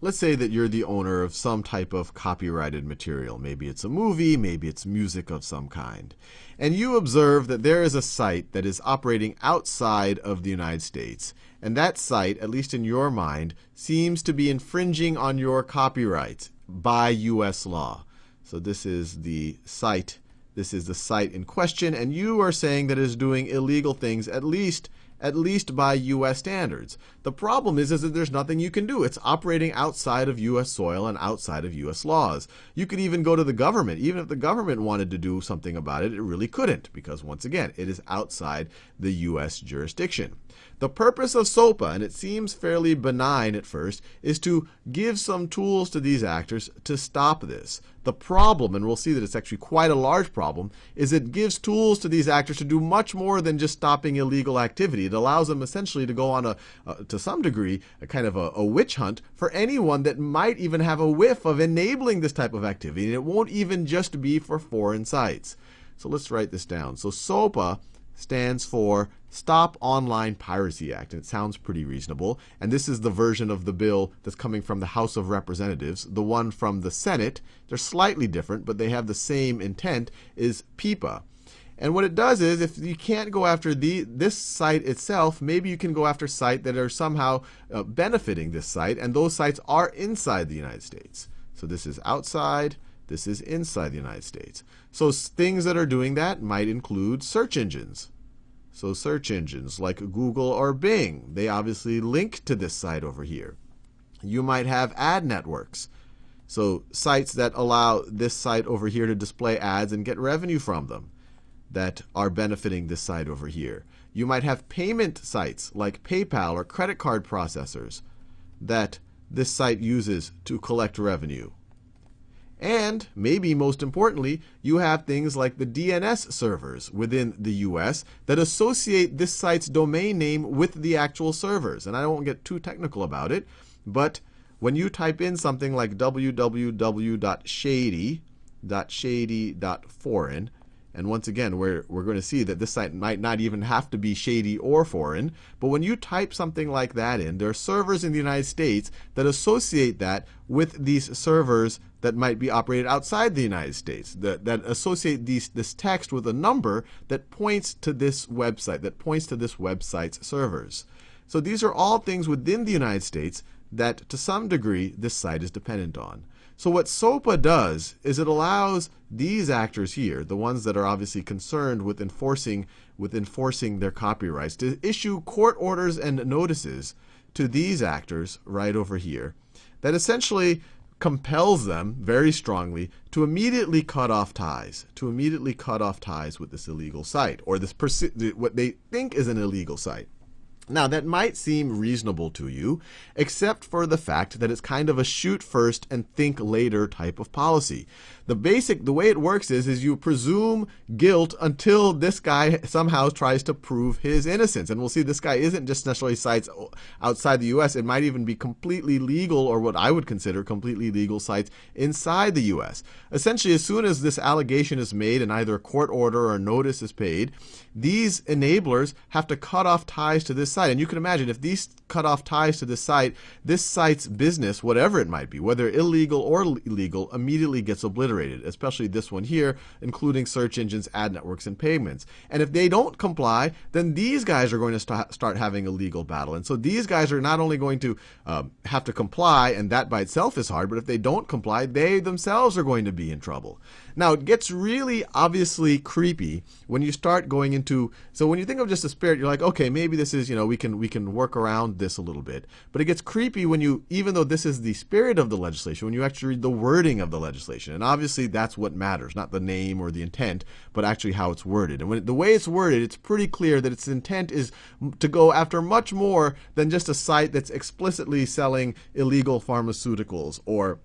let's say that you're the owner of some type of copyrighted material. Maybe it's a movie, maybe it's music of some kind. And you observe that there is a site that is operating outside of the United States. And that site, at least in your mind, seems to be infringing on your copyrights by U.S. law. So this is the site. This is the site in question, and you are saying that it is doing illegal things, at least by U.S. standards. The problem is that there's nothing you can do. It's operating outside of U.S. soil and outside of U.S. laws. You could even go to the government. Even if the government wanted to do something about it, it really couldn't, because once again, it is outside the U.S. jurisdiction. The purpose of SOPA, and it seems fairly benign at first, is to give some tools to these actors to stop this. The problem, and we'll see that it's actually quite a large problem, is it gives tools to these actors to do much more than just stopping illegal activity. It allows them essentially to go on to some degree, a kind of a witch hunt for anyone that might even have a whiff of enabling this type of activity. And it won't even just be for foreign sites. So let's write this down. So SOPA stands for Stop Online Piracy Act, and it sounds pretty reasonable. And this is the version of the bill that's coming from the House of Representatives. The one from the Senate, they're slightly different, but they have the same intent, is PIPA. And what it does is, if you can't go after this site itself, maybe you can go after sites that are somehow benefiting this site, and those sites are inside the United States. So this is outside, this is inside the United States. So things that are doing that might include search engines. So search engines like Google or Bing, they obviously link to this site over here. You might have ad networks. So sites that allow this site over here to display ads and get revenue from them that are benefiting this site over here. You might have payment sites like PayPal or credit card processors that this site uses to collect revenue. And maybe most importantly, you have things like the DNS servers within the US that associate this site's domain name with the actual servers. And I won't get too technical about it, but when you type in something like www.shady.foreign, and once again, we're going to see that this site might not even have to be shady or foreign. But when you type something like that in, there are servers in the United States that associate that with these servers that might be operated outside the United States, that associate this text with a number that points to this website, that points to this website's servers. So these are all things within the United States that, to some degree, this site is dependent on. So what SOPA does is it allows these actors here, the ones that are obviously concerned with enforcing their copyrights, to issue court orders and notices to these actors right over here that essentially compels them very strongly to immediately cut off ties, with this illegal site, or what they think is an illegal site. Now, that might seem reasonable to you, except for the fact that it's kind of a shoot first and think later type of policy. The way it works is you presume guilt until this guy somehow tries to prove his innocence. And we'll see this guy isn't just necessarily sites outside the U.S. It might even be completely legal, or what I would consider completely legal sites inside the U.S. Essentially, as soon as this allegation is made and either a court order or a notice is paid, these enablers have to cut off ties to this site. And you can imagine if these cut off ties to this site's business, whatever it might be, whether illegal or legal, immediately gets obliterated, especially this one here, including search engines, ad networks, and payments. And if they don't comply, then these guys are going to start having a legal battle. And so these guys are not only going to have to comply, and that by itself is hard, but if they don't comply, they themselves are going to be in trouble. Now, it gets really obviously creepy when you start going into, so when you think of just a spirit, you're like, okay, maybe this is, we can work around this a little bit. But it gets creepy when you, even though this is the spirit of the legislation, when you actually read the wording of the legislation. And obviously that's what matters, not the name or the intent, but actually how it's worded. And the way it's worded, it's pretty clear that its intent is to go after much more than just a site that's explicitly selling illegal pharmaceuticals or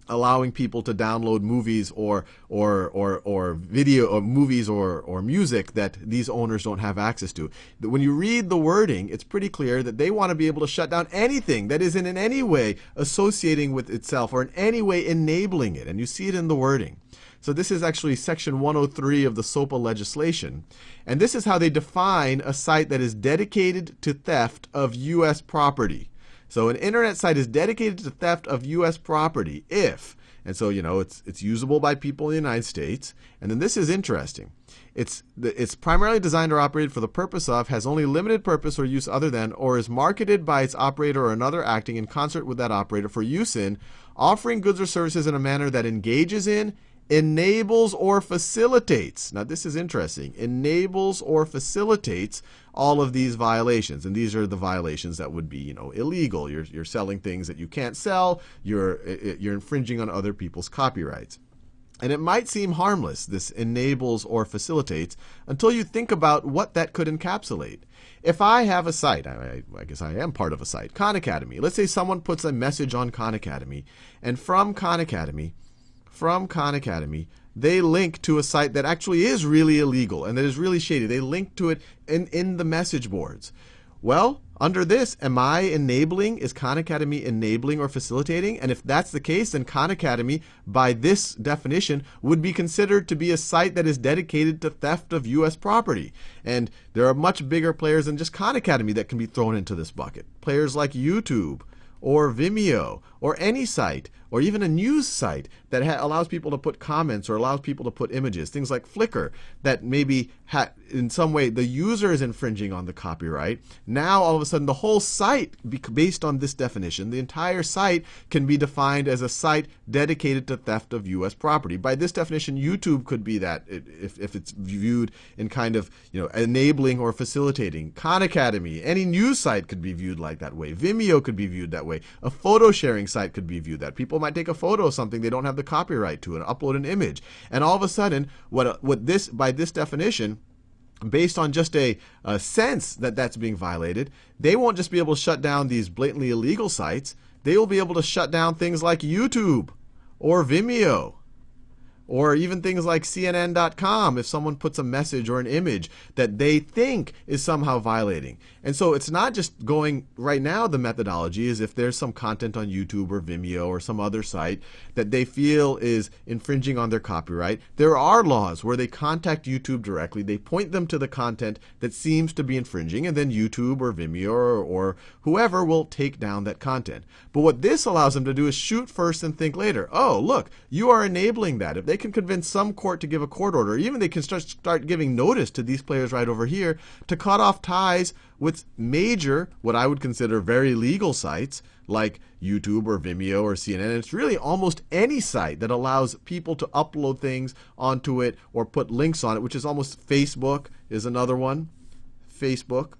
allowing people to download movies or video or movies or music that these owners don't have access to. When you read the wording, it's pretty clear that they want to be able to shut down anything that isn't in any way associating with itself or in any way enabling it. And you see it in the wording. So this is actually Section 103 of the SOPA legislation. And this is how they define a site that is dedicated to theft of U.S. property. So an internet site is dedicated to theft of U.S. property if, and so, it's usable by people in the United States. And then this is interesting. It's primarily designed or operated for the purpose of, has only limited purpose or use other than, or is marketed by its operator or another acting in concert with that operator for use in, offering goods or services in a manner that engages in, enables or facilitates. Now this is interesting. Enables or facilitates all of these violations. And these are the violations that would be, illegal. You're selling things that you can't sell. You're infringing on other people's copyrights. And it might seem harmless, this enables or facilitates, until you think about what that could encapsulate. If I have a site, I guess I am part of a site, Khan Academy. Let's say someone puts a message on Khan Academy, and from Khan Academy, they link to a site that actually is really illegal and that is really shady. They link to it in the message boards. Well, under this, am I enabling? Is Khan Academy enabling or facilitating? And if that's the case, then Khan Academy, by this definition, would be considered to be a site that is dedicated to theft of U.S. property. And there are much bigger players than just Khan Academy that can be thrown into this bucket. Players like YouTube or Vimeo or any site or even a news site that allows people to put comments or allows people to put images, things like Flickr, that maybe in some way the user is infringing on the copyright. Now all of a sudden the whole site, based on this definition, the entire site can be defined as a site dedicated to theft of U.S. property. By this definition, YouTube could be that if it's viewed in kind of enabling or facilitating. Khan Academy, any news site could be viewed like that way. Vimeo could be viewed that way. A photo sharing site could be viewed that. People might take a photo of something they don't have the copyright to and upload an image. And all of a sudden, by this definition, based on just a sense that that's being violated, they won't just be able to shut down these blatantly illegal sites. They will be able to shut down things like YouTube or Vimeo, or even things like CNN.com if someone puts a message or an image that they think is somehow violating. And so it's not just going, right now the methodology is if there's some content on YouTube or Vimeo or some other site that they feel is infringing on their copyright, there are laws where they contact YouTube directly, they point them to the content that seems to be infringing, and then YouTube or Vimeo or whoever will take down that content. But what this allows them to do is shoot first and think later. Oh, look, you are enabling that. If they can convince some court to give a court order, even they can start giving notice to these players right over here to cut off ties with major, what I would consider very legal sites like YouTube or Vimeo or CNN. It's really almost any site that allows people to upload things onto it or put links on it, which is almost Facebook is another one. Facebook.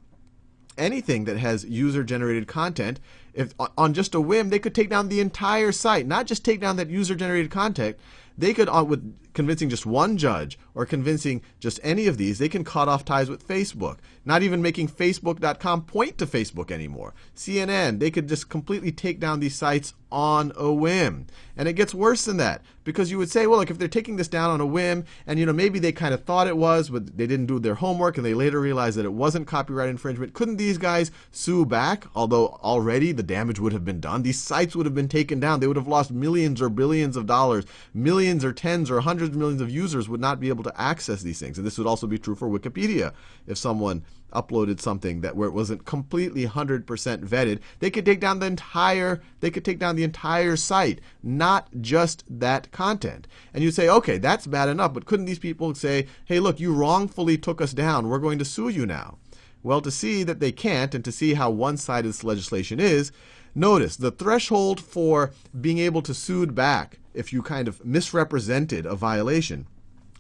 Anything that has user-generated content, if on just a whim, they could take down the entire site, not just take down that user-generated content. They could, with convincing just one judge or convincing just any of these, they can cut off ties with Facebook, not even making Facebook.com point to Facebook anymore. CNN, they could just completely take down these sites on a whim. And it gets worse than that, because you would say, well, look, if they're taking this down on a whim, and maybe they kind of thought it was, but they didn't do their homework, and they later realized that it wasn't copyright infringement, couldn't these guys sue back? Although already the damage would have been done. These sites would have been taken down. They would have lost millions or billions of dollars. Millions or tens or hundreds of millions of users would not be able to access these things. And this would also be true for Wikipedia. If someone uploaded something where it wasn't completely 100% vetted, they could take down the entire site, not just that content. And you say, okay, that's bad enough, but couldn't these people say, hey, look, you wrongfully took us down, we're going to sue you now? Well, to see that they can't and to see how one-sided this legislation is, notice the threshold for being able to sue back if you kind of misrepresented a violation.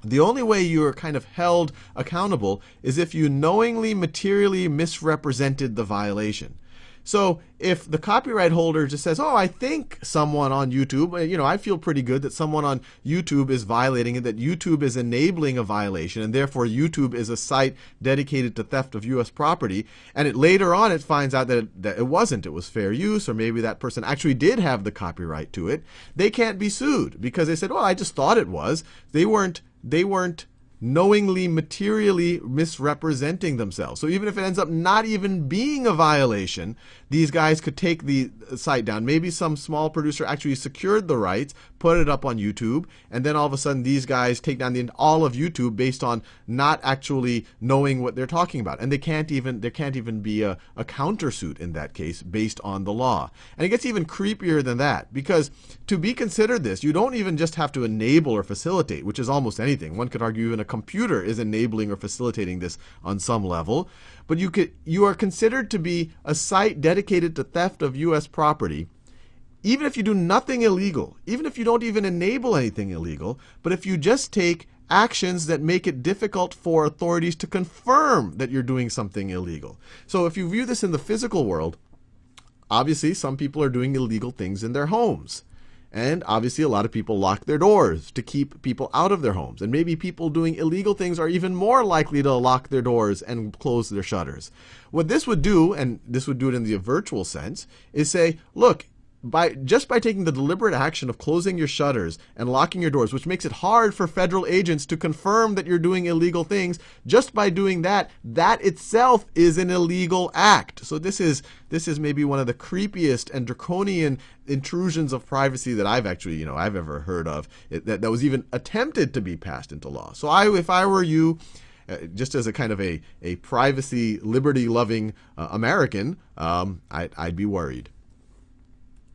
The only way you are kind of held accountable is if you knowingly, materially misrepresented the violation. So if the copyright holder just says, oh, I think someone on YouTube, I feel pretty good that someone on YouTube is violating it, that YouTube is enabling a violation, and therefore YouTube is a site dedicated to theft of U.S. property, and later on it finds out that it wasn't, it was fair use, or maybe that person actually did have the copyright to it, they can't be sued because they said, well, I just thought it was. They weren't knowingly, materially misrepresenting themselves. So even if it ends up not even being a violation, these guys could take the site down. Maybe some small producer actually secured the rights, put it up on YouTube, and then all of a sudden these guys take down all of YouTube based on not actually knowing what they're talking about. And there can't even be a countersuit in that case based on the law. And it gets even creepier than that, because to be considered this, you don't even just have to enable or facilitate, which is almost anything. One could argue even a computer is enabling or facilitating this on some level. But you are considered to be a site dedicated to theft of U.S. property, even if you do nothing illegal, even if you don't even enable anything illegal, but if you just take actions that make it difficult for authorities to confirm that you're doing something illegal. So if you view this in the physical world, obviously some people are doing illegal things in their homes. And obviously a lot of people lock their doors to keep people out of their homes. And maybe people doing illegal things are even more likely to lock their doors and close their shutters. What this would do, and this would do it in the virtual sense, is say, look, just by taking the deliberate action of closing your shutters and locking your doors, which makes it hard for federal agents to confirm that you're doing illegal things, just by doing that, that itself is an illegal act. So this is maybe one of the creepiest and draconian intrusions of privacy that I've actually, I've ever heard of, that was even attempted to be passed into law. So if I were you, just as a kind of a privacy, liberty-loving American, I'd be worried.